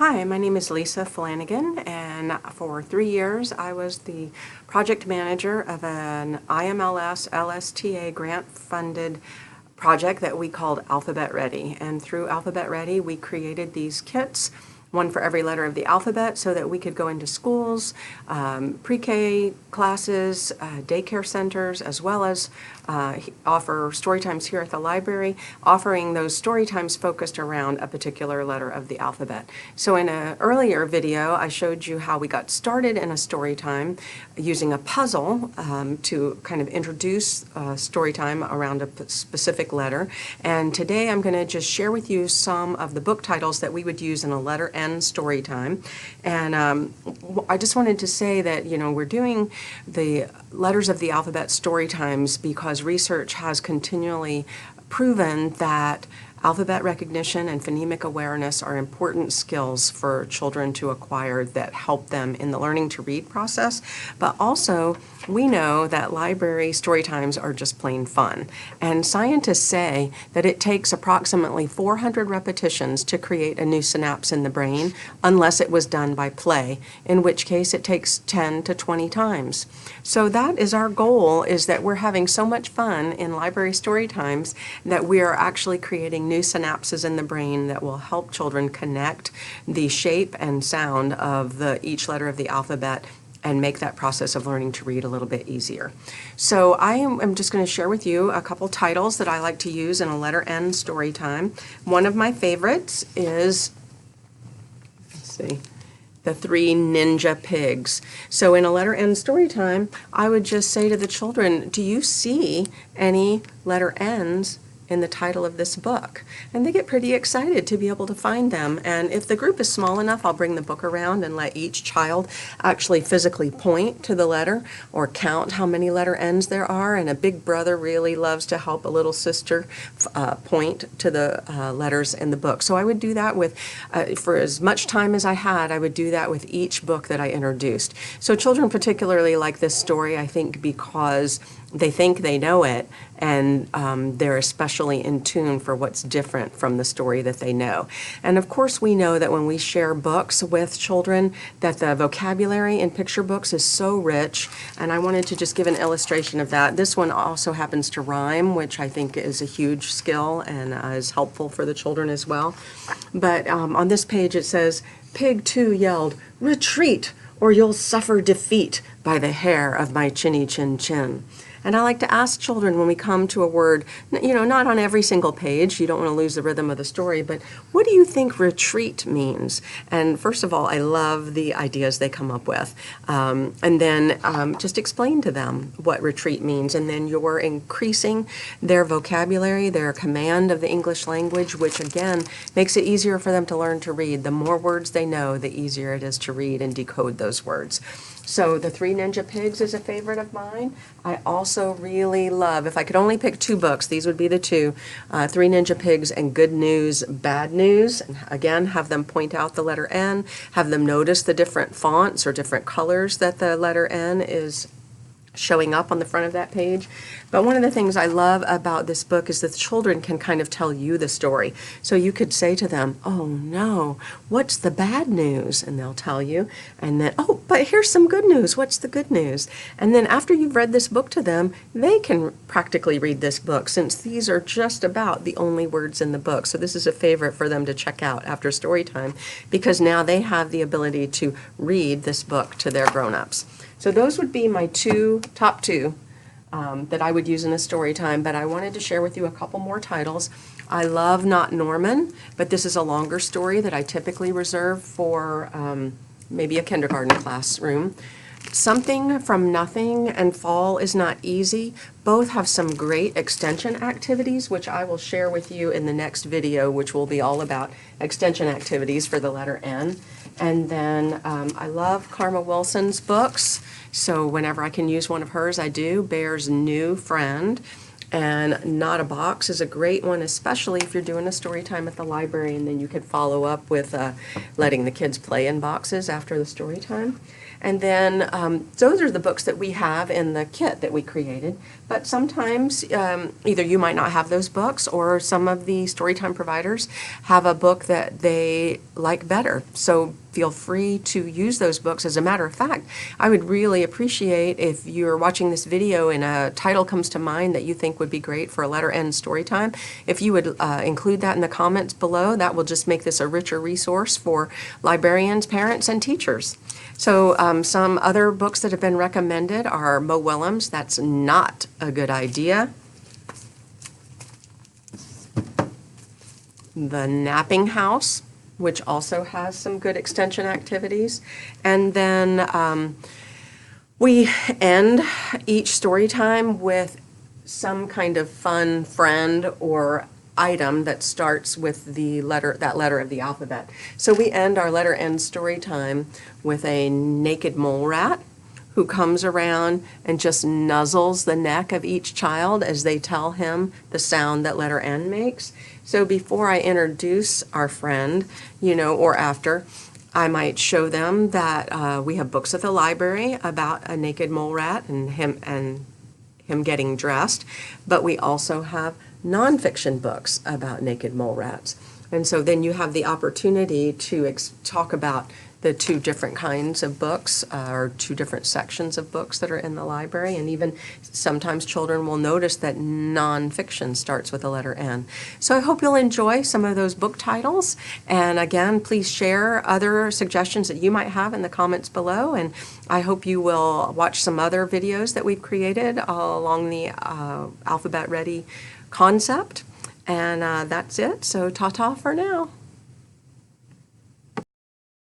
Hi, my name is Lisa Flanagan, and for 3 years I was the project manager of an IMLS LSTA grant-funded project that we called Alphabet Ready. And through Alphabet Ready, we created these kits, one for every letter of the alphabet, so that we could go into schools, pre-K classes, daycare centers, as well as offer story times here at the library, offering those story times focused around a particular letter of the alphabet. So in an earlier video, I showed you how we got started in a story time using a puzzle to kind of introduce story time around a specific letter. And today I'm going to just share with you some of the book titles that we would use in a letter N story time. And I just wanted to say that, you know, we're doing the letters of the alphabet story times because research has continually proven that alphabet recognition and phonemic awareness are important skills for children to acquire that help them in the learning to read process. But also, we know that library story times are just plain fun. And scientists say that it takes approximately 400 repetitions to create a new synapse in the brain, unless it was done by play, in which case it takes 10 to 20 times. So that is our goal, is that we're having so much fun in library story times that we are actually creating new synapses in the brain that will help children connect the shape and sound of each letter of the alphabet and make that process of learning to read a little bit easier. So I'm just going to share with you a couple titles that I like to use in a letter N story time. One of my favorites is, let's see, The Three Ninja Pigs. So in a letter N story time, I would just say to the children, do you see any letter N's in the title of this book? And they get pretty excited to be able to find them. And if the group is small enough, I'll bring the book around and let each child actually physically point to the letter or count how many letter N's there are. And a big brother really loves to help a little sister point to the letters in the book. So I would do that with, for as much time as I had, I would do that with each book that I introduced. So children particularly like this story, I think, because they think they know it, and they're especially in tune for what's different from the story that they know. And of course we know that when we share books with children that the vocabulary in picture books is so rich, and I wanted to just give an illustration of that. This one also happens to rhyme, which I think is a huge skill and is helpful for the children as well. But on this page it says, "Pig 2 yelled, 'Retreat, or you'll suffer defeat by the hair of my chinny chin chin.'" And I like to ask children when we come to a word, you know, not on every single page, you don't want to lose the rhythm of the story, but what do you think retreat means? And first of all, I love the ideas they come up with. And then just explain to them what retreat means. And then you're increasing their vocabulary, their command of the English language, which again makes it easier for them to learn to read. The more words they know, the easier it is to read and decode those words. So The Three Ninja Pigs is a favorite of mine. I also really love, if I could only pick two books, these would be the two, Three Ninja Pigs and Good News, Bad News. And again, have them point out the letter N, have them notice the different fonts or different colors that the letter N is showing up on the front of that page. But one of the things I love about this book is that the children can kind of tell you the story. So you could say to them, "Oh no, what's the bad news?" And they'll tell you. And then, "Oh, but here's some good news. What's the good news?" And then after you've read this book to them, they can practically read this book, since these are just about the only words in the book. So this is a favorite for them to check out after story time, because now they have the ability to read this book to their grown-ups. So those would be my top two that I would use in a story time, but I wanted to share with you a couple more titles. I love Not Norman, but this is a longer story that I typically reserve for maybe a kindergarten classroom. Something from Nothing and Fall is Not Easy. Both have some great extension activities, which I will share with you in the next video, which will be all about extension activities for the letter N. And then I love Karma Wilson's books, so whenever I can use one of hers, I do. Bear's New Friend. And Not a Box is a great one, especially if you're doing a story time at the library, and then you could follow up with letting the kids play in boxes after the story time. And then those are the books that we have in the kit that we created. But sometimes either you might not have those books, or some of the Storytime providers have a book that they like better. So feel free to use those books. As a matter of fact, I would really appreciate if you're watching this video and a title comes to mind that you think would be great for a letter N story time, if you would include that in the comments below. That will just make this a richer resource for librarians, parents, and teachers. So some other books that have been recommended are Mo Willems, That's Not a Good Idea. The Napping House, which also has some good extension activities. And then we end each story time with some kind of fun friend or item that starts with the letter, that letter of the alphabet. So we end our letter N story time with a naked mole rat who comes around and just nuzzles the neck of each child as they tell him the sound that letter N makes. So before I introduce our friend, or after, I might show them that we have books at the library about a naked mole rat and him getting dressed, but we also have nonfiction books about naked mole rats. And so then you have the opportunity to talk about the two different kinds of books, or two different sections of books that are in the library. And even sometimes children will notice that nonfiction starts with the letter N. So I hope you'll enjoy some of those book titles. And again, please share other suggestions that you might have in the comments below. And I hope you will watch some other videos that we've created along the Alphabet Ready concept. And that's it. So ta-ta for now.